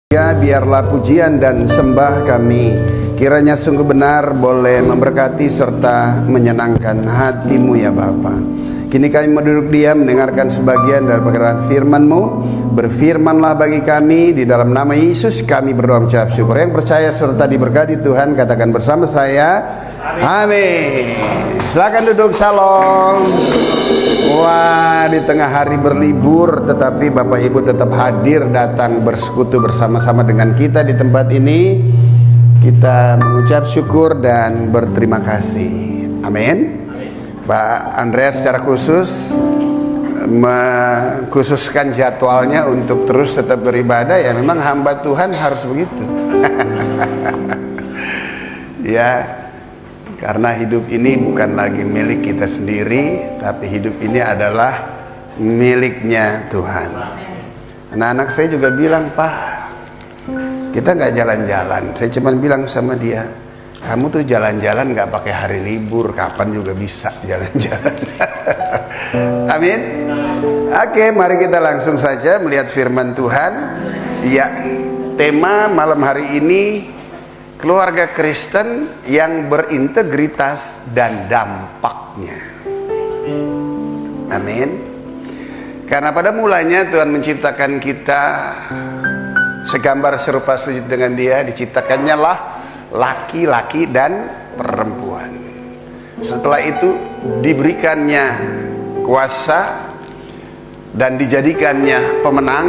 Ya, biarlah pujian dan sembah kami kiranya sungguh benar boleh memberkati serta menyenangkan hatimu ya Bapa. Kini kami duduk diam mendengarkan sebagian dari perkataan firman-Mu. Berfirmanlah bagi kami, di dalam nama Yesus kami berdoa mengucap syukur. Yang percaya serta diberkati Tuhan katakan bersama saya, amin. Silakan duduk, shalom. Wah, di tengah hari berlibur tetapi Bapak Ibu tetap hadir datang bersekutu bersama-sama dengan kita di tempat ini. Kita mengucap syukur dan berterima kasih. Amin. Pak Andreas secara khusus mengkhususkan jadwalnya untuk terus tetap beribadah. Ya memang hamba Tuhan harus begitu. Ya, karena hidup ini bukan lagi milik kita sendiri, tapi hidup ini adalah miliknya Tuhan. Anak-anak saya juga bilang, Pak, kita nggak jalan-jalan. Saya cuma bilang sama dia, kamu tuh jalan-jalan nggak pakai hari libur, kapan juga bisa jalan-jalan. Amin. Oke, mari kita langsung saja melihat firman Tuhan. Ya, tema malam hari ini, keluarga Kristen yang berintegritas dan dampaknya. Amin. Karena pada mulanya Tuhan menciptakan kita segambar serupa sujud dengan Dia. Diciptakannya lah laki-laki dan perempuan. Setelah itu diberikannya kuasa dan dijadikannya pemenang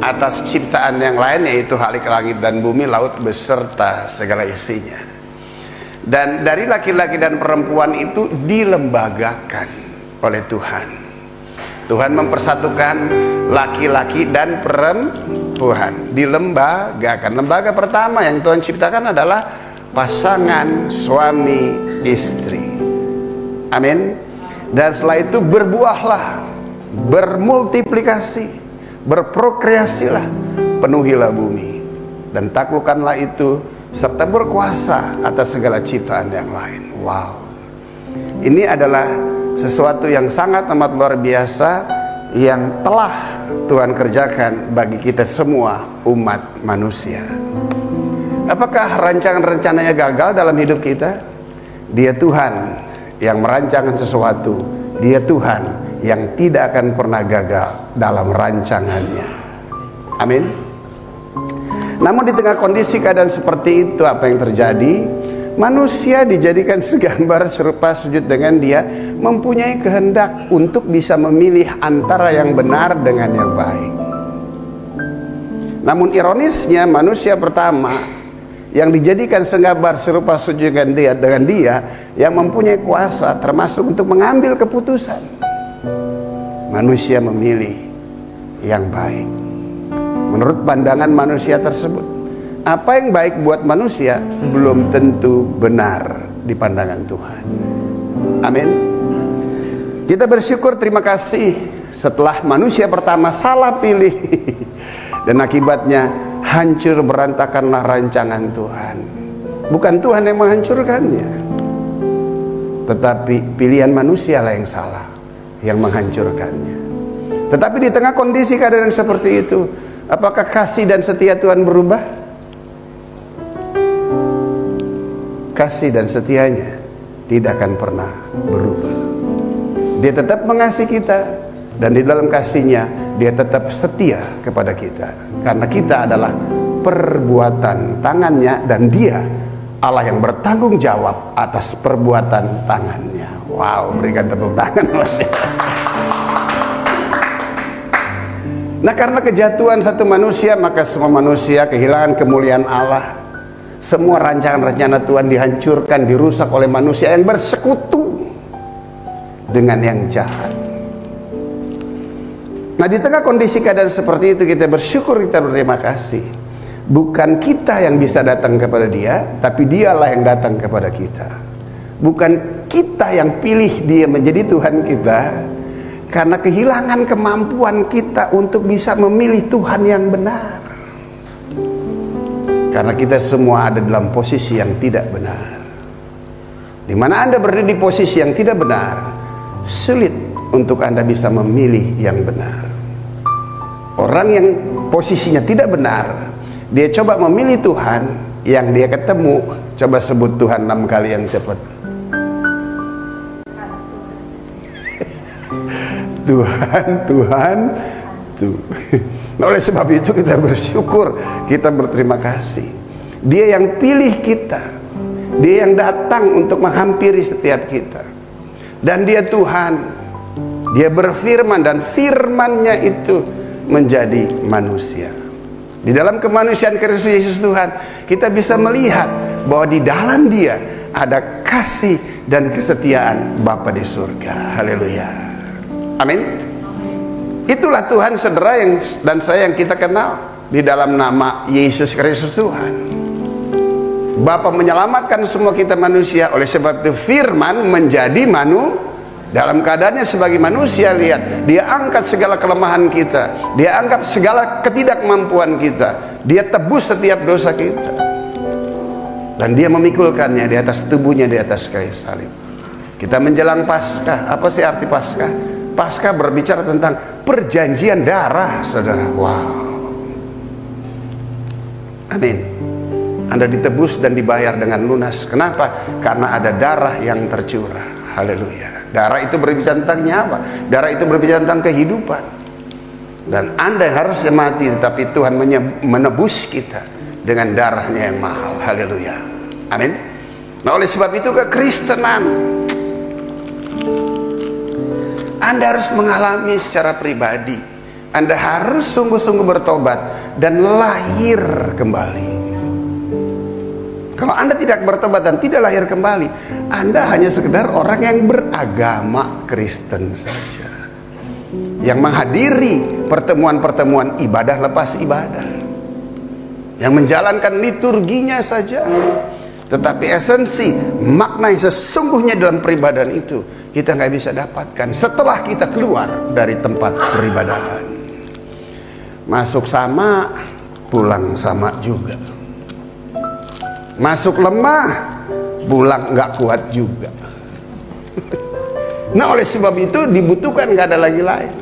atas ciptaan yang lain, yaitu halik langit dan bumi, laut beserta segala isinya. Dan dari laki-laki dan perempuan itu dilembagakan oleh Tuhan. Tuhan mempersatukan laki-laki dan perempuan, dilembagakan. Lembaga pertama yang Tuhan ciptakan adalah pasangan suami istri. Amin. Dan setelah itu berbuahlah, bermultiplikasi, berprokreasilah, penuhilah bumi dan taklukkanlah itu, serta berkuasa atas segala ciptaan yang lain. Wow, ini adalah sesuatu yang sangat amat luar biasa yang telah Tuhan kerjakan bagi kita semua umat manusia. Apakah rancangan-rencananya gagal dalam hidup kita? Dia Tuhan yang merancangkan sesuatu. Dia Tuhan yang tidak akan pernah gagal dalam rancangannya. Amin. Namun di tengah kondisi keadaan seperti itu, apa yang terjadi? Manusia dijadikan segambar serupa sujud dengan Dia, mempunyai kehendak untuk bisa memilih antara yang benar dengan yang baik. Namun ironisnya, manusia pertama yang dijadikan segambar serupa sujud dengan Dia yang mempunyai kuasa termasuk untuk mengambil keputusan, manusia memilih yang baik menurut pandangan manusia tersebut. Apa yang baik buat manusia belum tentu benar di pandangan Tuhan. Amin. Kita bersyukur, terima kasih, setelah manusia pertama salah pilih dan akibatnya hancur berantakanlah rancangan Tuhan. Bukan Tuhan yang menghancurkannya, tetapi pilihan manusia lah yang salah, yang menghancurkannya. Tetapi di tengah kondisi keadaan seperti itu, apakah kasih dan setia Tuhan berubah? Kasih dan setianya tidak akan pernah berubah. Dia tetap mengasihi kita, dan di dalam kasihnya Dia tetap setia kepada kita, karena kita adalah perbuatan tangannya, dan Dia Allah yang bertanggung jawab atas perbuatan tangannya. Wow, berikan tepuk tangan. Nah, karena kejatuhan satu manusia, maka semua manusia kehilangan kemuliaan Allah. Semua rancangan-rencana Tuhan dihancurkan, dirusak oleh manusia yang bersekutu dengan yang jahat. Nah, di tengah kondisi keadaan seperti itu, kita bersyukur, kita berterima kasih. Bukan kita yang bisa datang kepada Dia, tapi Dialah yang datang kepada kita. Bukan kita yang pilih Dia menjadi Tuhan kita, karena kehilangan kemampuan kita untuk bisa memilih Tuhan yang benar. Karena kita semua ada dalam posisi yang tidak benar. Di mana Anda berada di posisi yang tidak benar, sulit untuk Anda bisa memilih yang benar. Orang yang posisinya tidak benar, dia coba memilih Tuhan, yang dia ketemu, coba sebut Tuhan 6 kali yang cepat. Tuhan, Tuhan, Tuh. Nah, oleh sebab itu kita bersyukur, kita berterima kasih. Dia yang pilih kita, dia yang datang untuk menghampiri setiap kita. Dan dia Tuhan, dia berfirman dan firman-Nya itu menjadi manusia. Di dalam kemanusiaan Kristus Yesus Tuhan, kita bisa melihat bahwa di dalam dia ada kasih dan kesetiaan Bapa di surga. Haleluya. Amin. Itulah Tuhan, saudara yang dan saya yang kita kenal di dalam nama Yesus Kristus Tuhan. Bapa menyelamatkan semua kita manusia, oleh sebab itu firman menjadi dalam keadaannya sebagai manusia. Lihat, dia angkat segala kelemahan kita, dia angkat segala ketidakmampuan kita, dia tebus setiap dosa kita, dan dia memikulkannya di atas tubuhnya, di atas kayu salib. Kita menjelang Paskah. Apa sih arti Paskah? Paskah berbicara tentang perjanjian darah, saudara. Wow. Amin. Anda ditebus dan dibayar dengan lunas. Kenapa? Karena ada darah yang tercurah. Haleluya. Darah itu berbicara tentang nyawa. Darah itu berbicara tentang kehidupan. Dan Anda yang harusnya mati, tetapi Tuhan menebus kita dengan darahnya yang mahal. Haleluya. Amin. Nah, oleh sebab itu kekristenan, Anda harus mengalami secara pribadi. Anda harus sungguh-sungguh bertobat dan lahir kembali. Kalau Anda tidak bertobat dan tidak lahir kembali, Anda hanya sekedar orang yang beragama Kristen saja, yang menghadiri pertemuan-pertemuan ibadah lepas ibadah, yang menjalankan liturginya saja. Tetapi esensi, makna yang sesungguhnya dalam peribadahan itu kita nggak bisa dapatkan setelah kita keluar dari tempat peribadahan. Masuk sama, pulang sama juga. Masuk lemah, pulang nggak kuat juga. Nah, oleh sebab itu dibutuhkan, nggak ada lagi lain,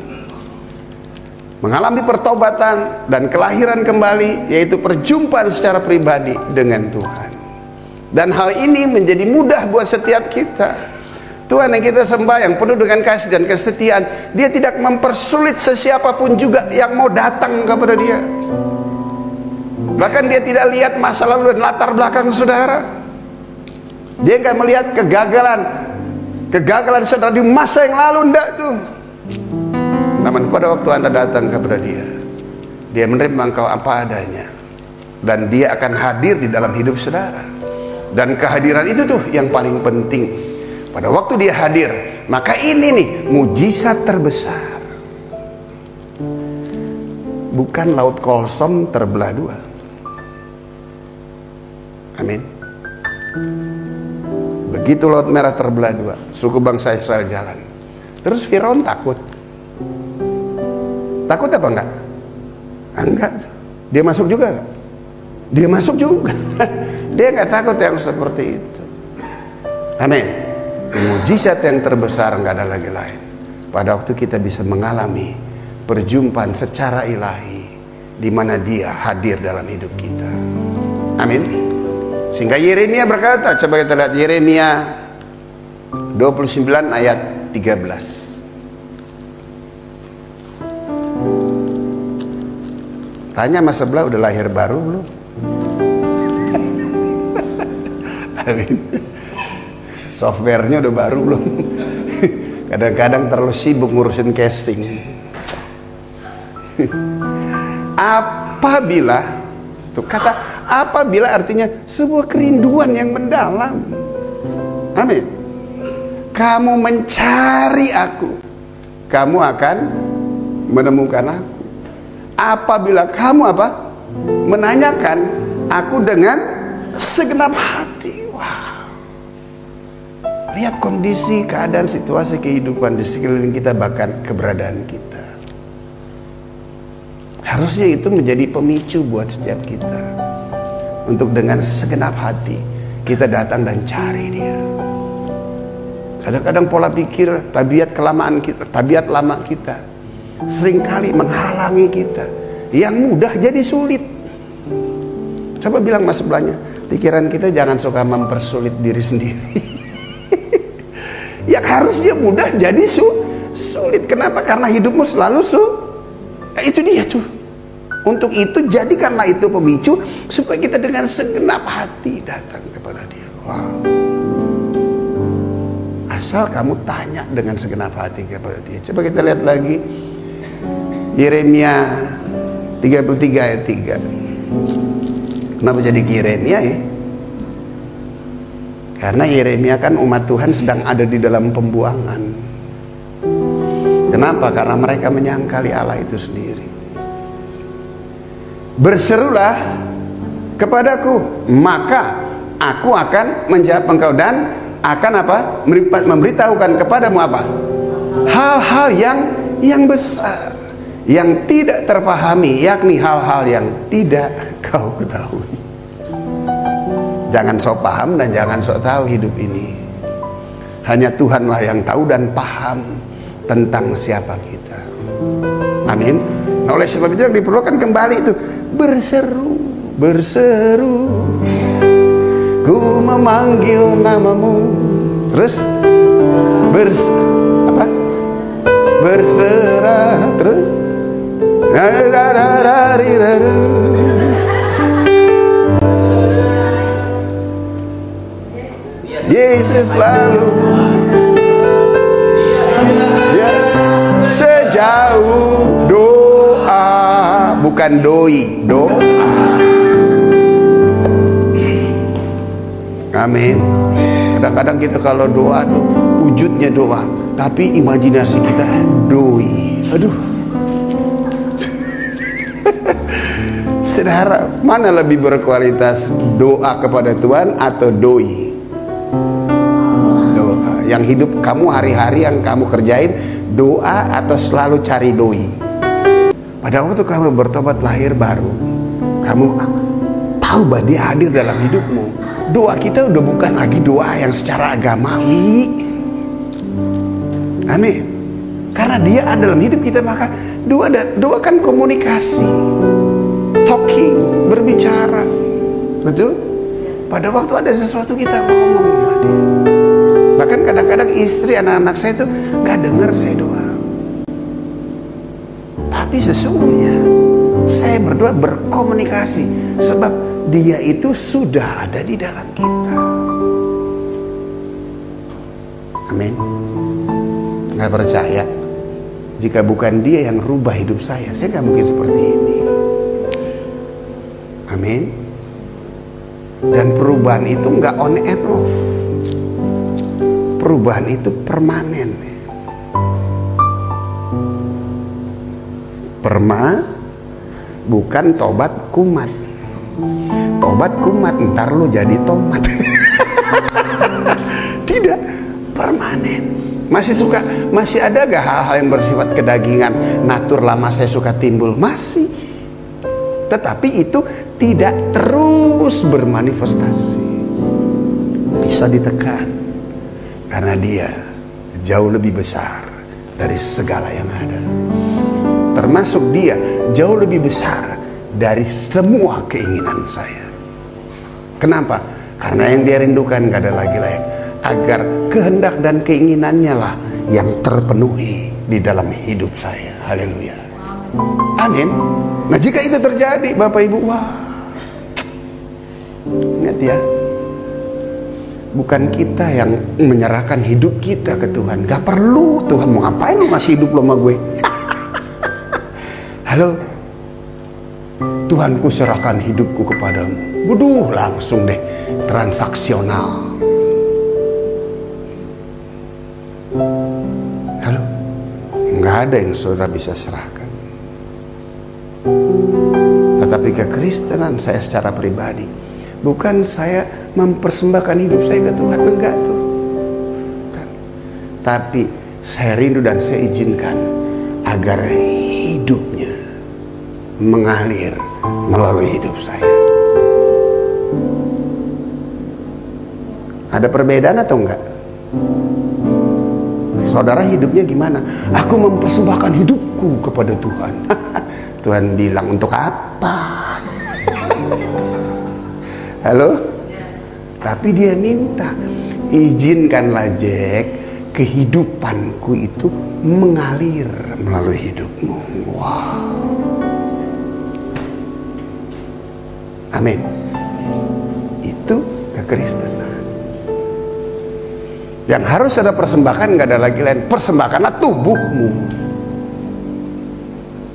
mengalami pertobatan dan kelahiran kembali, yaitu perjumpaan secara pribadi dengan Tuhan. Dan hal ini menjadi mudah buat setiap kita. Tuhan yang kita sembah, yang penuh dengan kasih dan kesetiaan, dia tidak mempersulit sesiapapun juga yang mau datang kepada dia. Bahkan dia tidak lihat masa lalu dan latar belakang saudara. Dia nggak melihat kegagalan saudara di masa yang lalu, enggak tuh. Namun pada waktu Anda datang kepada dia, dia menerima engkau apa adanya, dan dia akan hadir di dalam hidup saudara. Dan kehadiran itu tuh yang paling penting. Pada waktu dia hadir, maka ini nih mujizat terbesar. Bukan laut Kolsom terbelah dua. Amin. Begitu laut merah terbelah dua, suku bangsa Israel jalan. Terus Firaun takut. Takut apa enggak? Enggak. Dia masuk juga enggak? Dia masuk juga. Dia enggak takut yang seperti itu. Amin. Mujizat yang terbesar enggak ada lagi lain. Pada waktu kita bisa mengalami perjumpaan secara ilahi, di mana dia hadir dalam hidup kita. Amin. Sehingga Yeremia berkata, coba kita lihat Yeremia 29 ayat 13. Tanya sama sebelah, udah lahir baru belum? Amin. Softwarenya udah baru belum? Kadang-kadang terlalu sibuk ngurusin casing. Apabila, tuh kata apabila artinya sebuah kerinduan yang mendalam. Amin. Kamu mencari aku, kamu akan menemukan aku. Apabila kamu apa? Menanyakan aku dengan segenap hati. Wow. Lihat kondisi, keadaan, situasi kehidupan di sekeliling kita, bahkan keberadaan kita. Harusnya itu menjadi pemicu buat setiap kita untuk dengan segenap hati kita datang dan cari dia. Kadang-kadang pola pikir, tabiat kelamaan kita, tabiat lama kita seringkali menghalangi kita. Yang mudah jadi sulit. Coba bilang mas sebelahnya, pikiran kita jangan suka mempersulit diri sendiri. Yang harusnya mudah jadi sulit. Kenapa? Karena hidupmu selalu itu dia tuh. Untuk itu jadikanlah itu pemicu supaya kita dengan segenap hati datang kepada dia. Wow. Asal kamu tanya dengan segenap hati kepada dia. Coba kita lihat lagi Yeremia 33 ayat 3. Kenapa jadi Yeremia ya? Karena Yeremia kan umat Tuhan sedang ada di dalam pembuangan. Kenapa? Karena mereka menyangkali Allah itu sendiri. Berserulah kepadaku, maka aku akan menjawab engkau dan akan apa? Memberitahukan kepadamu apa? Hal-hal yang besar, yang tidak terpahami, yakni hal-hal yang tidak kau ketahui. Jangan sok paham dan jangan sok tahu hidup ini. Hanya Tuhanlah yang tahu dan paham tentang siapa kita. Amin. Nah, oleh sebab itu diperlukan kembali itu berseru, ku memanggil namamu. Terus berserah terus. Yesus selalu ya, sejauh doa, bukan doi, doa. Amin. Kadang-kadang kita kalau doa tuh wujudnya doa, tapi imajinasi kita doi. Aduh. Saudara, mana lebih berkualitas, doa kepada Tuhan atau doi? Doa. Yang hidup kamu hari-hari yang kamu kerjain doa atau selalu cari doi? Pada waktu kamu bertobat lahir baru, kamu tahu bahwa dia hadir dalam hidupmu. Doa kita udah bukan lagi doa yang secara agamawi. Amin. Karena dia ada dalam hidup kita, maka doa kan komunikasi, talking, berbicara. Betul? Pada waktu ada sesuatu kita ngomong sama dia. Bahkan kadang-kadang istri anak-anak saya itu gak dengar saya doa. Tapi sesungguhnya saya berdoa berkomunikasi, sebab dia itu sudah ada di dalam kita. Amin. Nggak percaya? Jika bukan dia yang rubah hidup saya nggak mungkin seperti ini. Amin. Dan perubahan itu nggak on and off. Perubahan itu permanen. Bukan tobat kumat. Tobat kumat ntar lu jadi tomat. Tidak, permanen. Masih ada gak hal-hal yang bersifat kedagingan, natur lama saya suka timbul? Masih. Tetapi itu tidak terus bermanifestasi. Bisa ditekan. Karena dia jauh lebih besar dari segala yang ada. Termasuk dia jauh lebih besar dari semua keinginan saya. Kenapa? Karena yang dia rindukan gak ada lagi lain, agar kehendak dan keinginannya lah yang terpenuhi di dalam hidup saya. Haleluya. Amin. Nah, jika itu terjadi, Bapak Ibu, wah, ingat ya, bukan kita yang menyerahkan hidup kita ke Tuhan. Gak perlu. Tuhan mau ngapain lu masih hidup lo sama gue? Halo, Tuhanku serahkan hidupku kepadamu. Waduh, langsung deh transaksional. Halo, nggak ada yang saudara bisa serahkan. Tetapi kekristenan saya secara pribadi, bukan saya mempersembahkan hidup saya ke Tuhan, enggak tuh. Bukan. Tapi saya rindu dan saya izinkan agar hidupnya mengalir melalui hidup saya. Ada perbedaan atau enggak? Saudara hidupnya gimana? Aku mempersembahkan hidupku kepada Tuhan. Tuhan bilang, untuk apa? Halo? Tapi dia minta, izinkanlah Jack, kehidupanku itu mengalir melalui hidupmu. Wow. Amin. Itu kekristenan. Yang harus ada persembahkan, nggak ada lagi lain. Persembahkanlah tubuhmu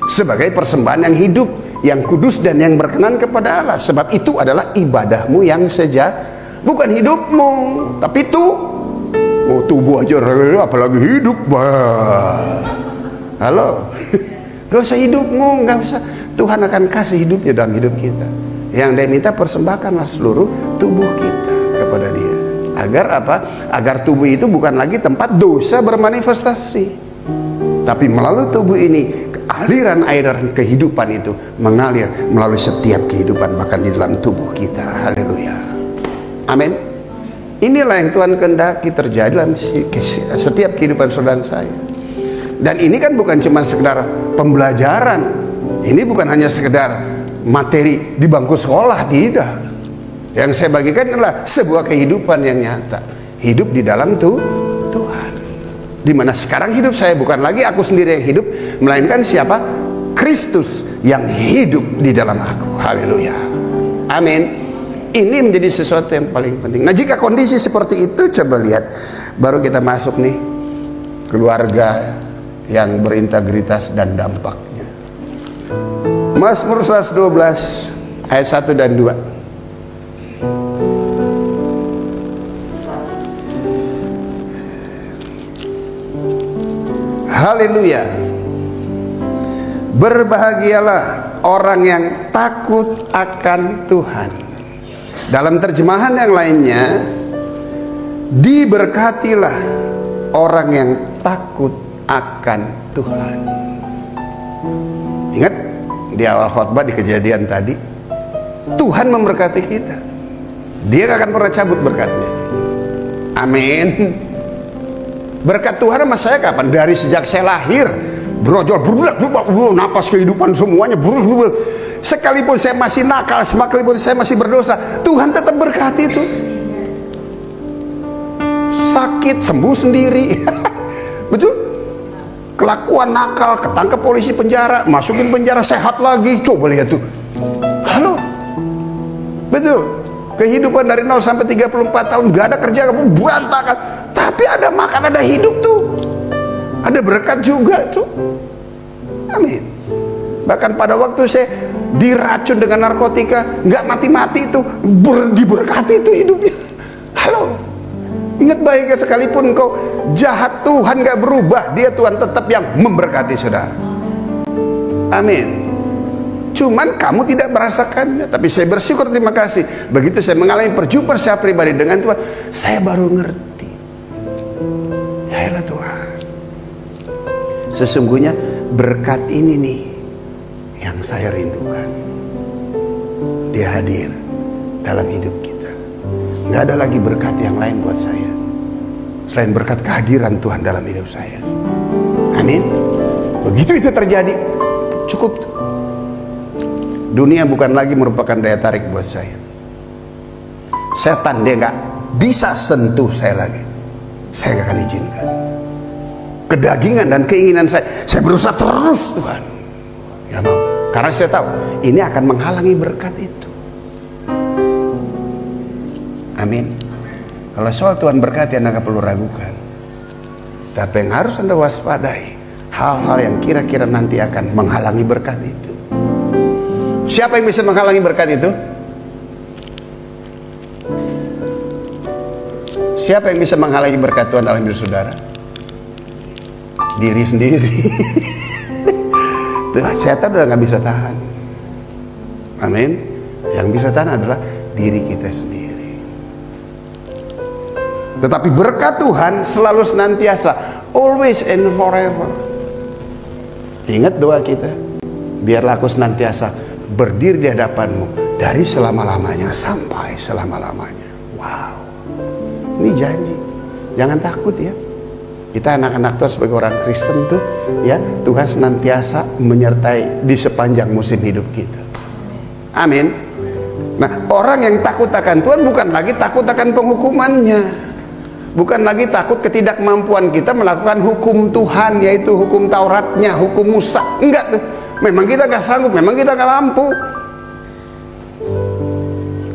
sebagai persembahan yang hidup, yang kudus dan yang berkenan kepada Allah. Sebab itu adalah ibadahmu yang bukan hidupmu, tapi itu tubuh aja, apalagi hidup. Halo, gak usah hidupmu, gak usah. Tuhan akan kasih hidupnya dalam hidup kita. Yang dia minta, persembahkanlah seluruh tubuh kita kepada Dia. Agar apa? Agar tubuh itu bukan lagi tempat dosa bermanifestasi, tapi melalui tubuh ini aliran air kehidupan itu mengalir melalui setiap kehidupan, bahkan di dalam tubuh kita. Haleluya. Amin. Inilah yang Tuhan kehendaki terjadi dalam setiap kehidupan saudara saya. Dan ini kan bukan cuma sekedar pembelajaran. Ini bukan hanya sekedar materi di bangku sekolah, tidak. Yang saya bagikan adalah sebuah kehidupan yang nyata. Hidup di dalam Tuhan. Dimana sekarang hidup saya bukan lagi aku sendiri yang hidup, melainkan siapa? Kristus yang hidup di dalam aku. Haleluya. Amin. Ini menjadi sesuatu yang paling penting. Nah, jika kondisi seperti itu, coba lihat, baru kita masuk nih keluarga yang berintegritas dan dampaknya. Mazmur 112 ayat 1 dan 2. Haleluya. Berbahagialah orang yang takut akan Tuhan. Dalam terjemahan yang lainnya, diberkatilah orang yang takut akan Tuhan. Ingat di awal khotbah di Kejadian tadi, Tuhan memberkati kita. Dia gak akan pernah cabut berkatnya. Amin. Berkat Tuhan sama saya kapan? Dari sejak saya lahir, brojol, napas kehidupan semuanya, sekalipun saya masih nakal, sekalipun saya masih berdosa, Tuhan tetap berkati itu. Sakit sembuh sendiri. Betul? Kelakuan nakal, ketangkep polisi, penjara, masukin penjara, sehat lagi. Coba lihat tuh. Halo. Betul. Kehidupan dari 0 sampai 34 tahun, gak ada kerja, kamu berantakan. Tapi ada makan, ada hidup tuh. Ada berkat juga tuh. Amin. Bahkan pada waktu saya diracun dengan narkotika, nggak mati-mati itu, diberkati itu hidupnya. Halo. Ingat baiknya, sekalipun kau jahat, Tuhan gak berubah. Dia Tuhan tetap yang memberkati saudara. Amin. Cuman kamu tidak merasakannya. Tapi saya bersyukur, terima kasih. Begitu saya mengalami perjumpaan saya pribadi dengan Tuhan, saya baru ngerti. Ya elah Tuhan, sesungguhnya berkat ini nih yang saya rindukan. Dia hadir dalam hidup kita. Gak ada lagi berkat yang lain buat saya selain berkat kehadiran Tuhan dalam hidup saya. Amin. Begitu itu terjadi, cukup tuh. Dunia bukan lagi merupakan daya tarik buat saya. Setan dia gak bisa sentuh saya lagi. Saya gak akan izinkan. Kedagingan dan keinginan saya berusaha terus Tuhan. Gak mau. Karena saya tahu ini akan menghalangi berkat itu. Amin. Kalau soal Tuhan berkati, Anda gak perlu ragukan. Tapi yang harus Anda waspadai, hal-hal yang kira-kira nanti akan menghalangi berkat itu. Siapa yang bisa menghalangi berkat itu? Siapa yang bisa menghalangi berkat Tuhan dalam hidup saudara? Diri sendiri. Setan udah gak bisa tahan. Amin. Yang bisa tahan adalah diri kita sendiri. Tetapi berkat Tuhan selalu senantiasa, always and forever. Ingat doa kita, biarlah aku senantiasa berdiri di hadapanmu dari selama-lamanya sampai selama-lamanya. Wow, ini janji. Jangan takut ya. Kita anak-anak Tuhan sebagai orang Kristen tuh ya, Tuhan senantiasa menyertai di sepanjang musim hidup kita. Amin. Nah, orang yang takut akan Tuhan bukan lagi takut akan penghukumannya, bukan lagi takut ketidakmampuan kita melakukan hukum Tuhan, yaitu hukum Tauratnya, hukum Musa. Enggak tuh, memang kita gak sanggup, memang kita gak mampu.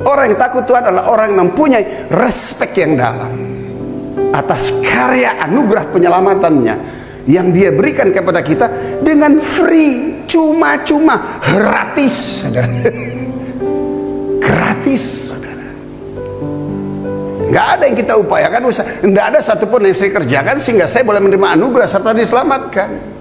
Orang yang takut Tuhan adalah orang yang mempunyai respek yang dalam atas karya anugerah penyelamatannya yang dia berikan kepada kita dengan free, cuma-cuma, gratis, saudara. Gratis, saudara. Nggak ada yang kita upayakan, nggak ada satupun yang saya kerjakan sehingga saya boleh menerima anugerah serta diselamatkan.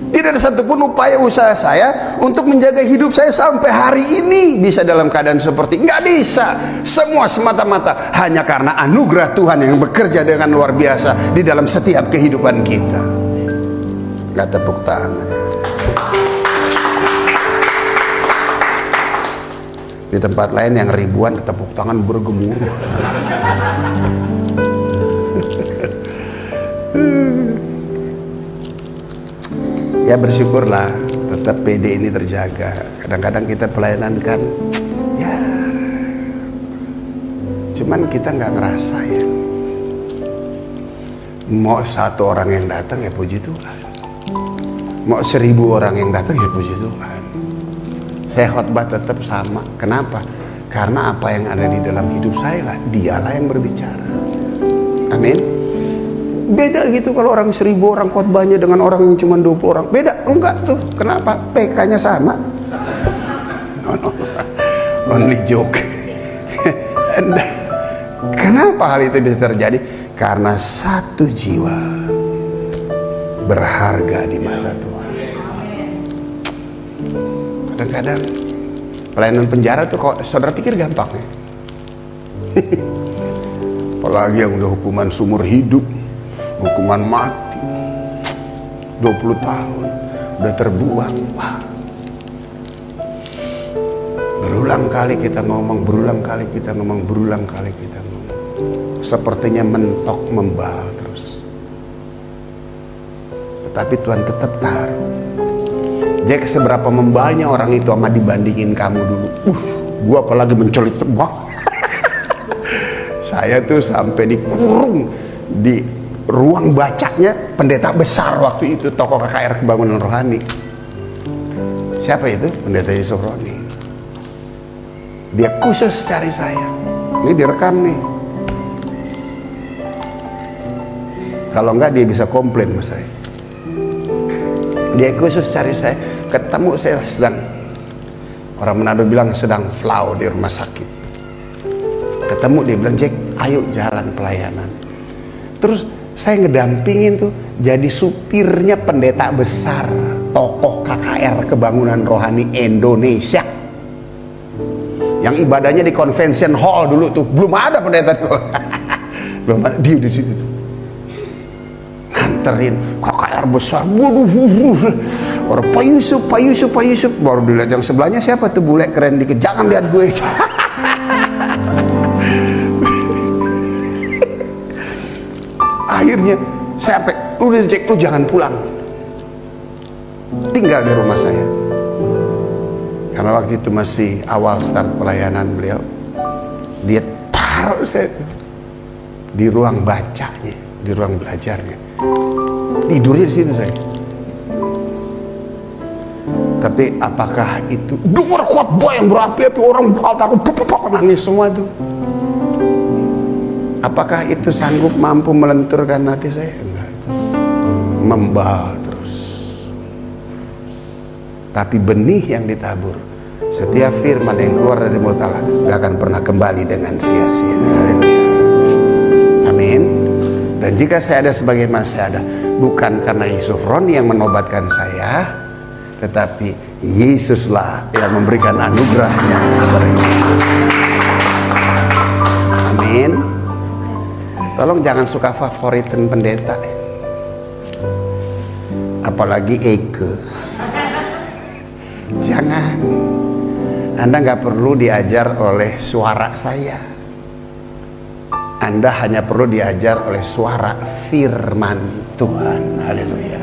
Tidak ada satupun upaya usaha saya untuk menjaga hidup saya sampai hari ini bisa dalam keadaan seperti ini. Nggak bisa. Semua semata-mata hanya karena anugerah Tuhan yang bekerja dengan luar biasa di dalam setiap kehidupan kita. Nggak tepuk tangan. Di tempat lain yang ribuan tepuk tangan bergemuruh. Ya bersyukurlah, tetap PD ini terjaga. Kadang-kadang kita pelayanan kan, ya, cuman kita nggak ngerasain. Mau 1 orang yang datang ya puji Tuhan, mau 1000 orang yang datang ya puji Tuhan. Saya khotbah tetap sama. Kenapa? Karena apa yang ada di dalam hidup saya lah, dialah yang berbicara. Amin. Beda gitu kalau orang 1000 orang khotbahnya dengan orang yang cuma 20 orang. Beda, enggak tuh. Kenapa? PK-nya sama. No. Only joke. Kenapa hal itu bisa terjadi? Karena satu jiwa berharga di mata Tuhan. Kadang-kadang pelayanan penjara tuh kok saudara pikir gampang ya? Apalagi yang udah hukuman seumur hidup, hukuman mati 20 tahun udah terbuang. Wah. Berulang kali kita ngomong, sepertinya mentok membal terus. Tetapi Tuhan tetap taruh. Jadi seberapa membalnya orang itu sama dibandingin kamu dulu. Gua apalagi mencelit terbang. Saya tuh sampai dikurung di ruang bacanya pendeta besar waktu itu, tokoh KKR Kebangunan Rohani. Siapa itu? Pendeta Yusuf Roni. Dia khusus cari saya. Ini direkam nih. Kalau enggak dia bisa komplain sama saya. Dia khusus cari saya. Ketemu saya sedang, orang Manado bilang sedang flau di rumah sakit. Ketemu dia bilang, Jack, ayo jalan pelayanan. Terus saya ngedampingin tuh jadi supirnya pendeta besar, tokoh KKR Kebangunan Rohani Indonesia, yang ibadahnya di convention hall dulu tuh. Belum ada pendeta tuh. Belum ada, dia di situ tuh nganterin KKR besar. Orang Pak Yusuf baru dilihat yang sebelahnya, siapa tuh bule keren dikit, jangan lihat gue. Akhirnya saya sampai, udah cek, lu jangan pulang, tinggal di rumah saya. Karena waktu itu masih awal start pelayanan beliau. Dia taruh saya di ruang bacanya, di ruang belajarnya. Tidurnya di situ saya. Tapi apakah itu dengar khotbah yang berapi-api, orang altar nangis semua tuh? Apakah itu sanggup mampu melenturkan hati saya? Enggak. Membal terus. Tapi benih yang ditabur, setiap firman yang keluar dari mulut Allah gak akan pernah kembali dengan sia-sia. Haleluya. Amin. Dan jika saya ada sebagaimana saya ada, bukan karena Yusuf Roni yang menobatkan saya, tetapi Yesuslah yang memberikan anugerahnya kepada kita. Amin. Tolong jangan suka favoritin pendeta, apalagi Eke. Jangan. Anda nggak perlu diajar oleh suara saya. Anda hanya perlu diajar oleh suara firman Tuhan. Haleluya.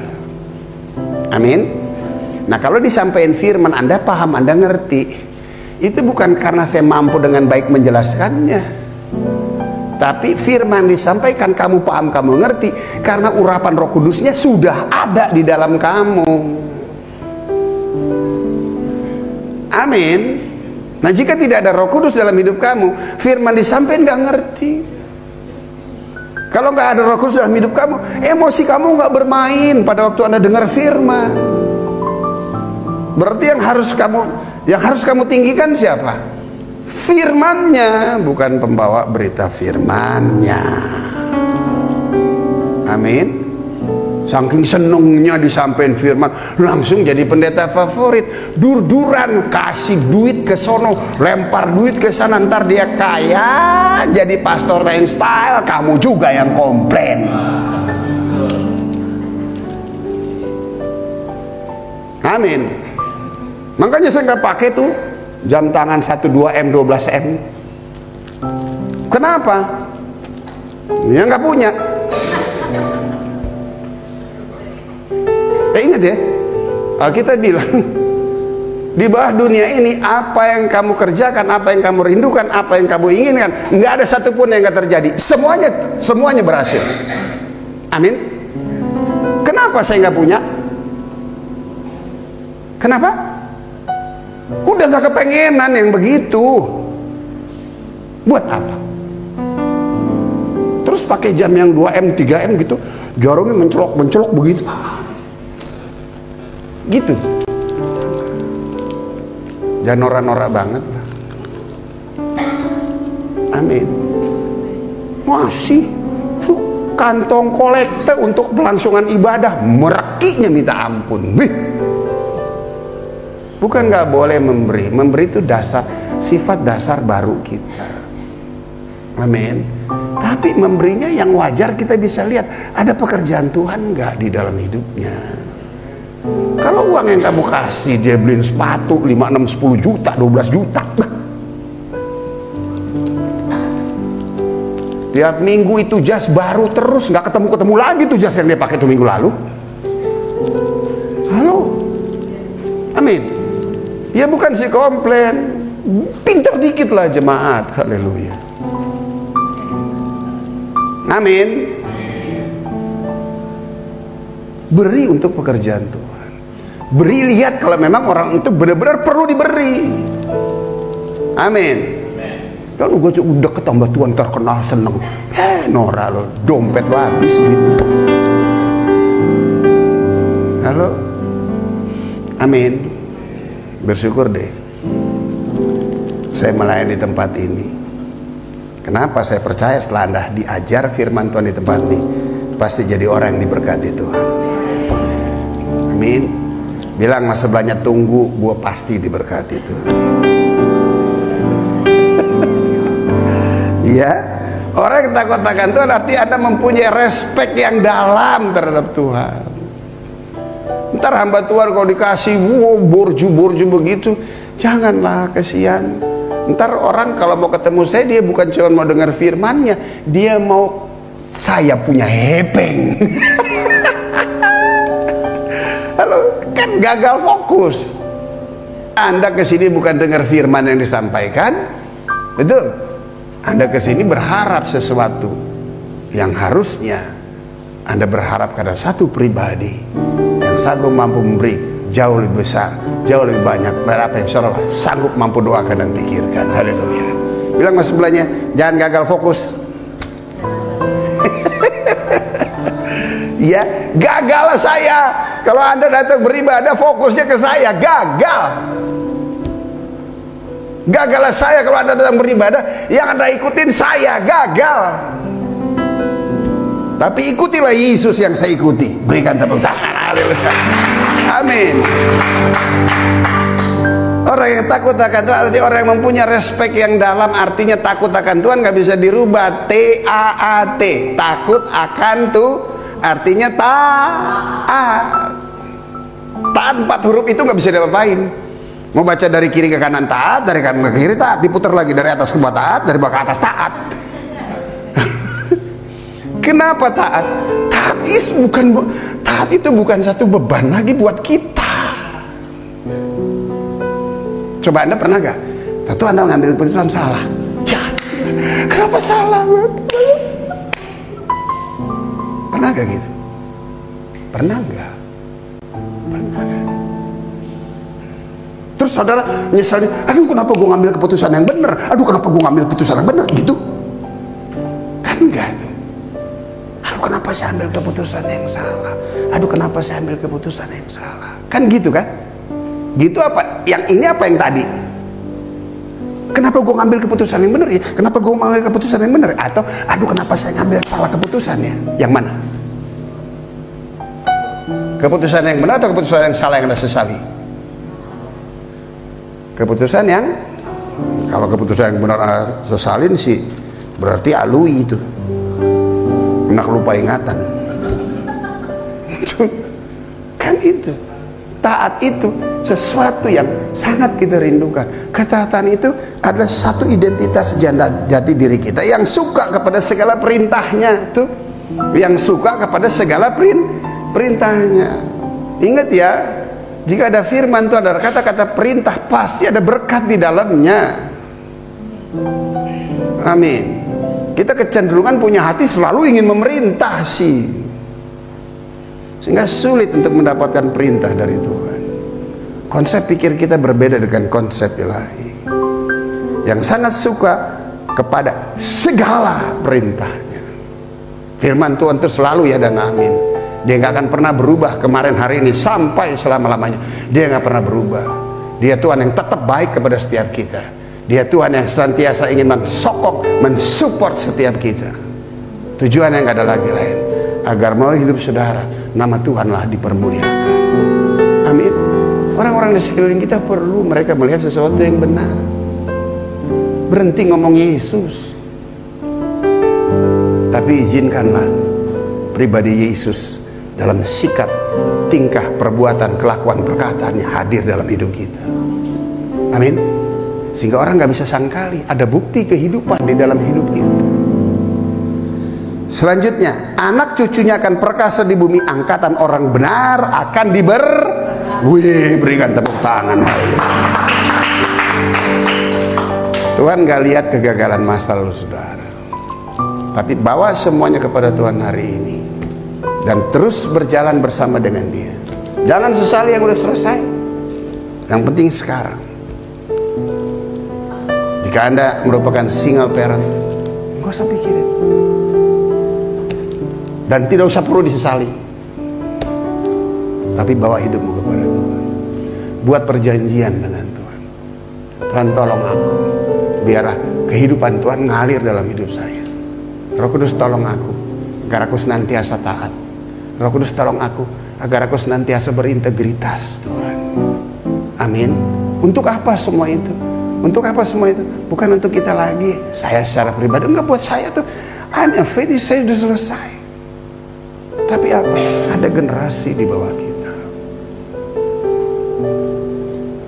Amin. Nah, kalau disampaikan firman, Anda paham, Anda ngerti. itu bukan karena saya mampu dengan baik menjelaskannya, tapi firman disampaikan, kamu paham, kamu ngerti, karena urapan Roh Kudusnya sudah ada di dalam kamu. Amin. Nah, jika tidak ada Roh Kudus dalam hidup kamu, firman disampaikan nggak ngerti. Kalau nggak ada Roh Kudus dalam hidup kamu, emosi kamu nggak bermain pada waktu Anda dengar firman. Berarti yang harus kamu tinggikan siapa? Firmannya, bukan pembawa berita firmannya. Amin. Saking senengnya disampaikan firman, langsung jadi pendeta favorit. Dur-duran kasih duit ke sono, lempar duit ke sana, ntar dia kaya jadi pastor lain style, kamu juga yang komplain. Amin. Makanya saya nggak pakai tuh jam tangan 12M 12M. Kenapa? Ya nggak punya. Ingat ya, Alkitab bilang di bawah dunia ini, apa yang kamu kerjakan, apa yang kamu rindukan, apa yang kamu inginkan, nggak ada satupun yang nggak terjadi. Semuanya berhasil. Amin. Kenapa saya nggak punya? Kenapa? Udah nggak kepengenan yang begitu. Buat apa? Terus pakai jam yang 2M 3M gitu, jarumnya mencolok begitu. Gitu, jangan norak-norak banget. Amin. Masih kantong kolekte untuk pelangsungan ibadah, merekinya minta ampun. Bukan nggak boleh memberi itu dasar, sifat dasar baru kita. Amin. Tapi memberinya yang wajar, kita bisa lihat ada pekerjaan Tuhan nggak di dalam hidupnya. Kalau uang yang kamu kasih, dia beliin sepatu 5, 6, 10 juta, 12 juta. Tiap minggu itu jas baru terus, nggak ketemu lagi tuh jas yang dia pakai tuh minggu lalu. Halo. Amin. Ya bukan si komplain, pintar dikit lah jemaat. Haleluya. Amin. Beri untuk pekerjaan Tuhan. Beri, lihat kalau memang orang itu benar-benar perlu diberi. Amin. Lalu gue udah ketambah Tuhan terkenal seneng. Norak lo, dompet lo habis gitu. Halo. Amin. Bersyukur deh saya melayani di tempat ini. Kenapa saya percaya setelah Anda diajar firman Tuhan di tempat ini, pasti jadi orang yang diberkati Tuhan. Amin. Bilang mas sebelahnya, tunggu, gua pasti diberkati Tuhan. Ya, orang yang takut akan Tuhan artinya Anda mempunyai respek yang dalam terhadap Tuhan. Ntar hamba Tuhan kalau dikasih borju begitu, janganlah, kasihan. Ntar orang kalau mau ketemu saya, dia bukan cuma mau dengar firmannya, dia mau saya punya hepeng. Halo, kan gagal fokus. Anda kesini bukan dengar firman yang disampaikan, betul? Anda kesini berharap sesuatu yang harusnya Anda berharap pada satu pribadi yang sanggup mampu memberi jauh lebih besar, jauh lebih banyak dari apa yang saudara sanggup mampu doakan dan pikirkan. Haleluya. Bilang mas sebelahnya, jangan gagal fokus. Ya, gagal saya. Kalau Anda datang beribadah fokusnya ke saya, gagal. Gagal saya kalau Anda datang beribadah, yang Anda ikutin saya, gagal. Tapi ikutilah Yesus yang saya ikuti. Berikan tepuk tangan. Amin. Orang yang takut akan Tuhan artinya orang yang mempunyai respek yang dalam. Artinya takut akan Tuhan gak bisa dirubah. T-A-A-T, takut akan Tuhan. Artinya taat. Taat 4 huruf itu gak bisa diapa-apain. Mau baca dari kiri ke kanan taat, dari kanan ke kiri taat, diputar lagi dari atas ke bawah taat, dari bawah ke atas taat. Kenapa taat? Taat itu bukan satu beban lagi buat kita. Coba Anda pernah gak Tentu Anda mengambil keputusan salah. Ya, kenapa salah? Pernah gak gitu? Pernah gak? Pernah gak? Terus saudara nyesalin, aduh kenapa gue ngambil keputusan yang benar? Aduh kenapa gue ngambil keputusan yang benar? Gitu? Kan enggak. Aduh kenapa saya ambil keputusan yang salah? Aduh kenapa saya ambil keputusan yang salah? Kan gitu kan? Gitu apa? Yang ini apa yang tadi? Kenapa gue ngambil keputusan yang benar ya? Kenapa gue ngambil keputusan yang benar? Atau aduh kenapa saya ngambil salah keputusan ya? Yang mana? Keputusan yang benar atau keputusan yang salah yang Anda sesali? Keputusan yang, kalau keputusan yang benar Anda sesalin sih berarti alui itu, enak lupa ingatan. Kan itu, taat itu sesuatu yang sangat kita rindukan. Ketaatan itu adalah satu identitas jati diri kita yang suka kepada segala perintahnya tuh, yang suka kepada segala perintahnya. Ingat ya, jika ada firman Tuhan, ada kata-kata perintah, pasti ada berkat di dalamnya. Amin. Kita kecenderungan punya hati selalu ingin memerintah sih, sehingga sulit untuk mendapatkan perintah dari Tuhan. Konsep pikir kita berbeda dengan konsep Ilahi, yang sangat suka kepada segala perintahnya. Firman Tuhan itu selalu ya dan amin. Dia nggak akan pernah berubah, kemarin, hari ini, sampai selama-lamanya. Dia nggak pernah berubah. Dia Tuhan yang tetap baik kepada setiap kita. Dia Tuhan yang senantiasa ingin mensokong, mensupport setiap kita. Tujuan yang nggak ada lagi lain, agar melalui hidup saudara, nama Tuhanlah dipermuliakan. Amin. Orang-orang di sekeliling kita perlu mereka melihat sesuatu yang benar. Berhenti ngomong Yesus, tapi izinkanlah pribadi Yesus dalam sikap, tingkah, perbuatan, kelakuan, perkataannya hadir dalam hidup kita. Amin. Sehingga orang nggak bisa sangkali ada bukti kehidupan di dalam hidup kita. Selanjutnya, anak cucunya akan perkasa di bumi, angkatan orang benar akan berikan tepuk tangan. Tuhan nggak lihat kegagalan masa lalu saudara, tapi bawa semuanya kepada Tuhan hari ini dan terus berjalan bersama dengan Dia. Jangan sesali yang udah selesai. Yang penting sekarang. Jika Anda merupakan single parent, nggak usah pikirin, dan tidak usah perlu disesali. Tapi bawa hidupmu kepada Tuhan. Buat perjanjian dengan Tuhan. Tuhan tolong aku, biar kehidupan Tuhan ngalir dalam hidup saya. Roh Kudus tolong aku, agar aku senantiasa taat. Roh Kudus tolong aku, agar aku senantiasa berintegritas Tuhan. Amin. Untuk apa semua itu? Untuk apa semua itu? Bukan untuk kita lagi, saya secara pribadi, enggak, buat saya tuh I'm finished, saya sudah selesai. Tapi apa? Ada generasi di bawah kita.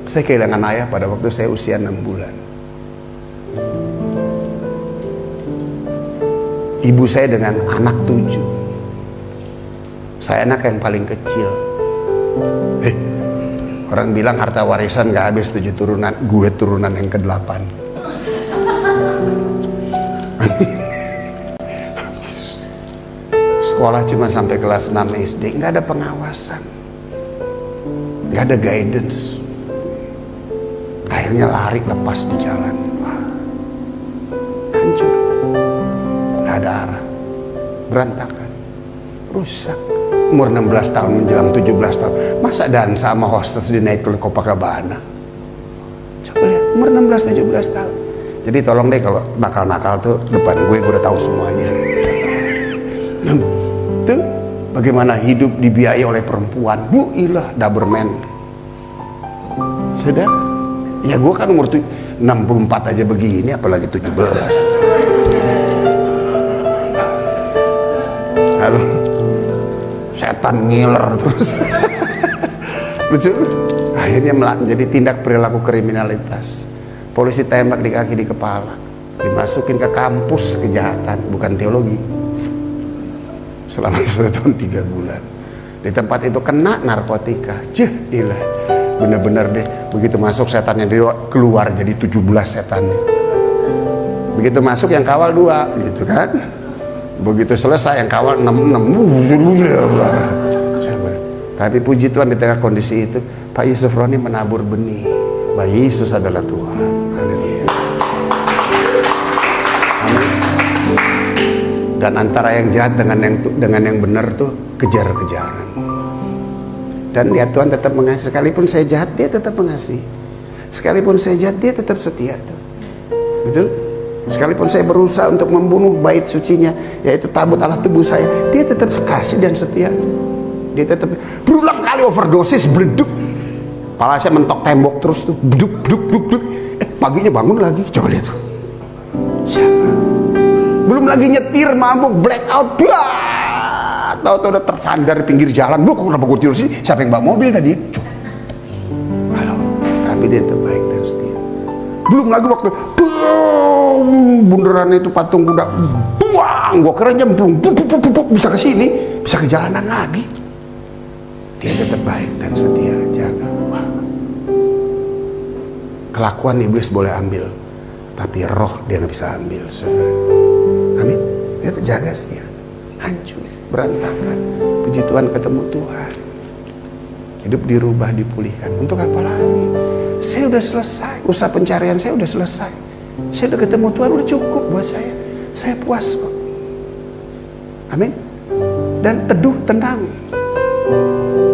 Saya kehilangan ayah pada waktu saya usia 6 bulan. Ibu saya dengan anak 7. Saya anak yang paling kecil. Orang bilang harta warisan gak habis 7 turunan. Gue turunan yang ke-8. Sekolah cuma sampai kelas 6 SD. Gak ada pengawasan, gak ada guidance. Akhirnya lari lepas di jalan. Hancur, gak ada arah, berantakan, rusak. Umur 16 tahun menjelang 17 tahun, masa dansa sama hostess di naik ke Copacabana? Coba lihat, umur 16-17 tahun. Jadi tolong deh kalau nakal-nakal tuh depan gue udah tahu semuanya. Tuh, bagaimana hidup dibiayai oleh perempuan. Bu ilah, Doberman. Sudah? Ya gue kan umur 64 aja begini, apalagi 17. Halo, setan ngiler terus. Lucu. Akhirnya menjadi tindak perilaku kriminalitas. Polisi tembak di kaki, di kepala, dimasukin ke kampus kejahatan, bukan teologi, selama 1 tahun 3 bulan. Di tempat itu kena narkotika. Ilah, bener-bener deh. Begitu masuk setannya dia keluar jadi 17 setannya. Begitu masuk yang kawal 2 gitu kan. Begitu selesai yang kawal 6. Tapi puji Tuhan di tengah kondisi itu Pak Yusuf Roni menabur benih bahwa Yesus adalah Tuhan. Haleluya. Amin. Dan antara yang jahat dengan yang benar tuh kejar-kejaran. Dan lihat Tuhan tetap mengasihi. Sekalipun saya jahat dia tetap mengasihi. Sekalipun saya jahat dia tetap setia tuh. Betul? Sekalipun saya berusaha untuk membunuh bait sucinya, yaitu tabut Allah tubuh saya, dia tetap kasih dan setia. Dia tetap berulang kali overdosis, bleduk. Kepala saya mentok tembok terus tuh, beduk, beduk, beduk, beduk. Paginya bangun lagi, coba lihat tuh. Siapa? Belum lagi nyetir, mabuk, blackout, tahu-tahu udah tersandar di pinggir jalan. Kok kenapa gue tidur sini? Siapa yang bawa mobil tadi? Halo, tapi dia terbaik dan setia. Belum lagi waktu bundaran itu patung kuda, buang, gua kira nyemplung, bisa ke sini, bisa ke jalanan lagi. Dia tetap baik dan setia, jaga. Kelakuan iblis boleh ambil, tapi roh dia nggak bisa ambil. Amin. Dia tetap jaga setia. Hancur, berantakan. Puji Tuhan ketemu Tuhan. Hidup dirubah, dipulihkan. Untuk apa lagi? Saya udah selesai. Usaha pencarian saya udah selesai. Saya udah ketemu Tuhan, udah cukup buat saya. Saya puas kok. Amin. Dan teduh, tenang.